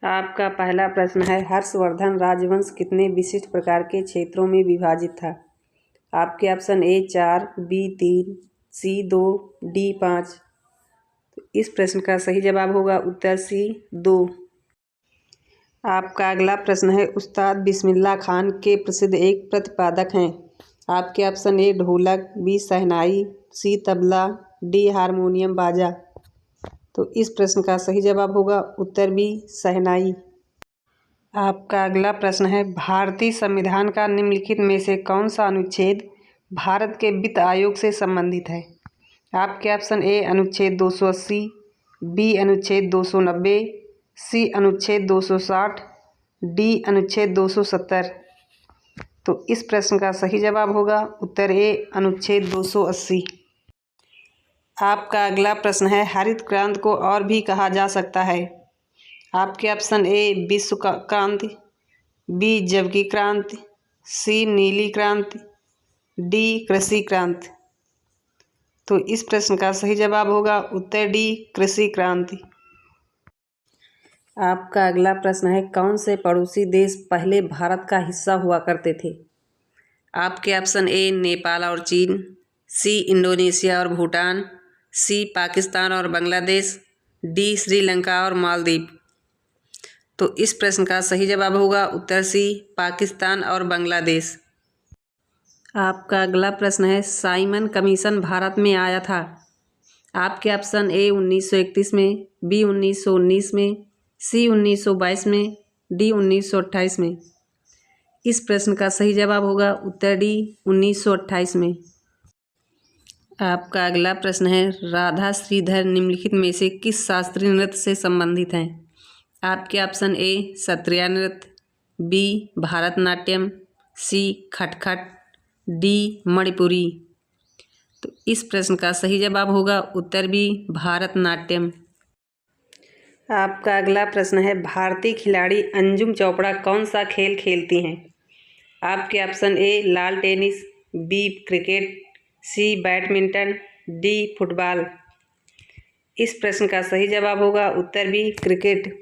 आपका पहला प्रश्न है, हर्षवर्धन राजवंश कितने विशिष्ट प्रकार के क्षेत्रों में विभाजित था? आपके option A 4, B 3, C 2, D 5। तो इस प्रश्न का सही जवाब होगा उत्तर सी 2। आपका अगला प्रश्न है, उस्ताद बिस्मिल्लाह खान के प्रसिद्ध एक प्रतिपादक हैं। आपके ऑप्शन ए ढोलक, बी शहनाई, सी तबला, डी हारमोनियम बाजा। तो इस प्रश्न का सही जवाब होगा उत्तर बी शहनाई। आपका अगला प्रश्न है, भारतीय संविधान का निम्नलिखित में से कौन सा अनुच्छेद भारत के वित्त आयोग से संबंधित है? आपके ऑप्शन ए अनुच्छेद 280, बी अनुच्छेद 290, सी अनुच्छेद 260, डी अनुच्छेद 270। तो इस प्रश्न का सही जवाब होगा उत्तर ए अनुच्छेद 280। आपका अगला प्रश्न है, हरित क्रांति को और भी कहा जा सकता है। आपके ऑप्शन ए विश्व क्रांति, बी जव की क्रांति, सी नीली क्रांति, डी कृषि क्रांति। तो इस प्रश्न का सही जवाब होगा उत्तर डी कृषि क्रांति। आपका अगला प्रश्न है, कौन से पड़ोसी देश पहले भारत का हिस्सा हुआ करते थे? आपके ऑप्शन ए नेपाल और चीन, सी इंडोनेशिया और भूटान, सी पाकिस्तान और बांग्लादेश, डी श्रीलंका और मालदीव। तो इस प्रश्न का सही जवाब होगा उत्तर सी पाकिस्तान और बांग्लादेश। आपका अगला प्रश्न है, साइमन कमीशन भारत में आया था। आपके ऑप्शन ए 1931 में, बी 1919 में, सी 1922 में, डी 1928 में। इस प्रश्न का सही जवाब होगा उत्तर डी 1928 में। आपका अगला प्रश्न है, राधा श्रीधर निम्नलिखित में से किस शास्त्रीय नृत्य से संबंधित हैं? आपके ऑप्शन ए सत्रिया नृत्य, बी भारतनाट्यम, सी खटखट, डी मणिपुरी। तो इस प्रश्न का सही जवाब होगा उत्तर बी भारतनाट्यम। आपका अगला प्रश्न है, भारतीय खिलाड़ी अंजुम चोपड़ा कौन सा खेल खेलती हैं? आपके option A lawn tennis, B cricket, C badminton, D football. इस प्रश्न का सही जवाब होगा उत्तर बी क्रिकेट।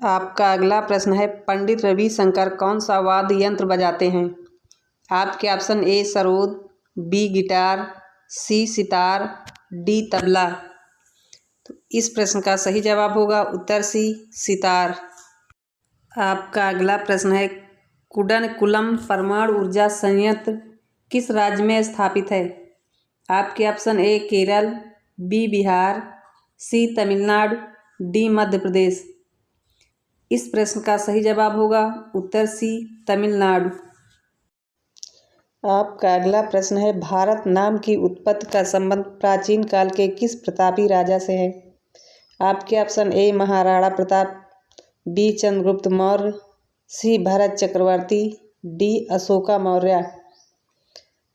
आपका अगला प्रश्न है, पंडित रविशंकर कौन सा वाद्य यंत्र बजाते हैं? आपके option A sarod, B guitar, C sitar, D tabla. तो इस प्रश्न का सही जवाब होगा उत्तर सी सितार। आपका अगला प्रश्न है, कुडनकुलम परमाणु ऊर्जा संयंत्र किस राज्य में स्थापित है? आपके option A Kerala, B Bihar, C Tamil Nadu, D Madhya Pradesh. इस प्रश्न का सही जवाब होगा उत्तर सी तमिलनाडु। आपका अगला प्रश्न है, भारत नाम की उत्पत्ति का संबंध प्राचीन काल के किस प्रतापी राजा से है? आपके option A Maharana Pratap, B Chandragupta Maurya, C Bharat Chakravarti, D Ashoka Maurya.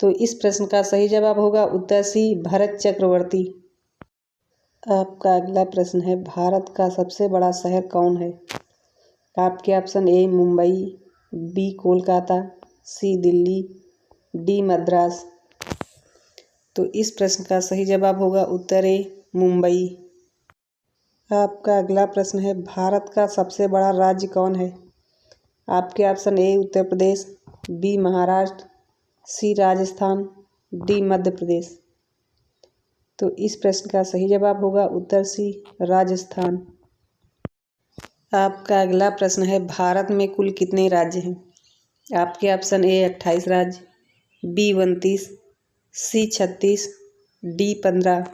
तो इस प्रश्न का सही जवाब होगा उत्तर सी भरत चक्रवर्ती। आपका अगला प्रश्न है, भारत का सबसे बड़ा शहर कौन है? आपके option A Mumbai, B Kolkata, C Delhi, D Madras. तो इस प्रश्न का सही जवाब होगा उत्तर ए मुंबई। आपका अगला प्रश्न है, भारत का सबसे बड़ा राज्य कौन है? आपके option A Uttar Pradesh, B Maharashtra, C Rajasthan, D Madhya Pradesh. तो इस प्रश्न का सही जवाब होगा उत्तर सी राजस्थान। आपका अगला प्रश्न है, भारत में कुल कितने राज्य हैं? आपके ऑप्शन ए 28 राज्य, बी 29, सी 36, डी 15।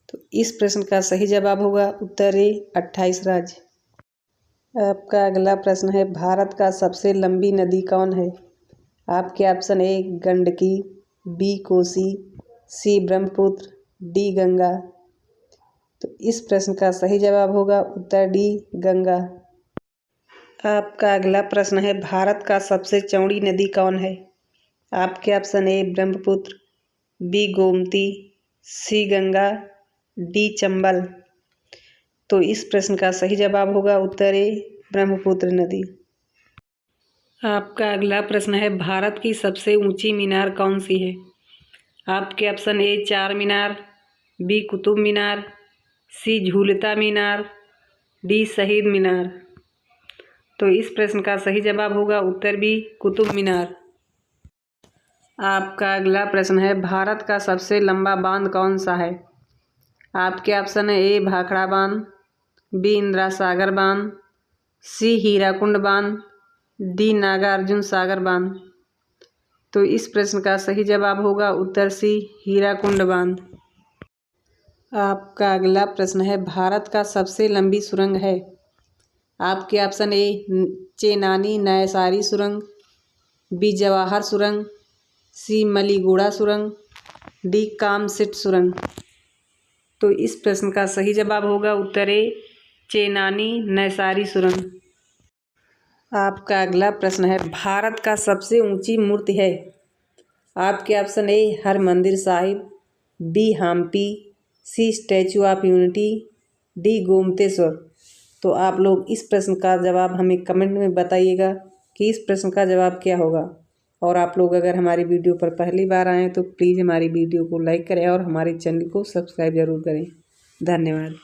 तो इस प्रश्न का सही जवाब होगा उत्तर ए 28 राज्य। आपका अगला प्रश्न है, भारत का सबसे लंबी नदी कौन है? आपके option A Gandaki, B Kosi, C Brahmaputra, D Ganga. तो इस प्रश्न का सही जवाब होगा उत्तर डी गंगा। आपका अगला प्रश्न है, भारत का सबसे चौड़ी नदी कौन है? आपके option A Brahmaputra, B Gomti, C Ganga, D Chambal. तो इस प्रश्न का सही जवाब होगा उत्तर ए ब्रह्मपुत्र नदी। आपका अगला प्रश्न है, भारत की सबसे ऊंची मीनार कौन सी है? आपके ऑप्शन ए चार मीनार, बी कुतुब मीनार, सी झूलता मीनार, डी शहीद मीनार। तो इस प्रश्न का सही जवाब होगा उत्तर बी कुतुब मीनार। आपका अगला प्रश्न है, भारत का सबसे लंबा बांध कौन सा है? आपके ऑप्शन है ए भाखड़ा बांध, बी इंदिरा सागर बांध, सी हीराकुंड बांध, डी नागार्जुन सागर बांध। तो इस प्रश्न का सही जवाब होगा उत्तर सी हीराकुंड बांध। आपका अगला प्रश्न है, भारत का सबसे लंबी सुरंग है? आपके ऑप्शन ए चेनानी नयसारी सुरंग, बी जवाहर सुरंग, सी मलीगुड़ा सुरंग, डी कामसिट सुरंग। तो इस प्रश्न का सही जवाब होगा उत्तर ए चेनानी नयसारी सुरंग। आपका अगला प्रश्न है, भारत का सबसे ऊंची मूर्ति है? आपके option A Harmandir Sahib, B Hampi, C statue of unity, D Gomateshwara. तो आप लोग इस प्रश्न का जवाब हमें कमेंट में बताइएगा कि इस प्रश्न का जवाब क्या होगा। और आप लोग अगर हमारी वीडियो पर पहली बार आएँ तो प्लीज़ हमारी वीडियो को लाइक करें और हमारे चैनल को सब्सक्राइब ज़रूर करें। धन्यवाद।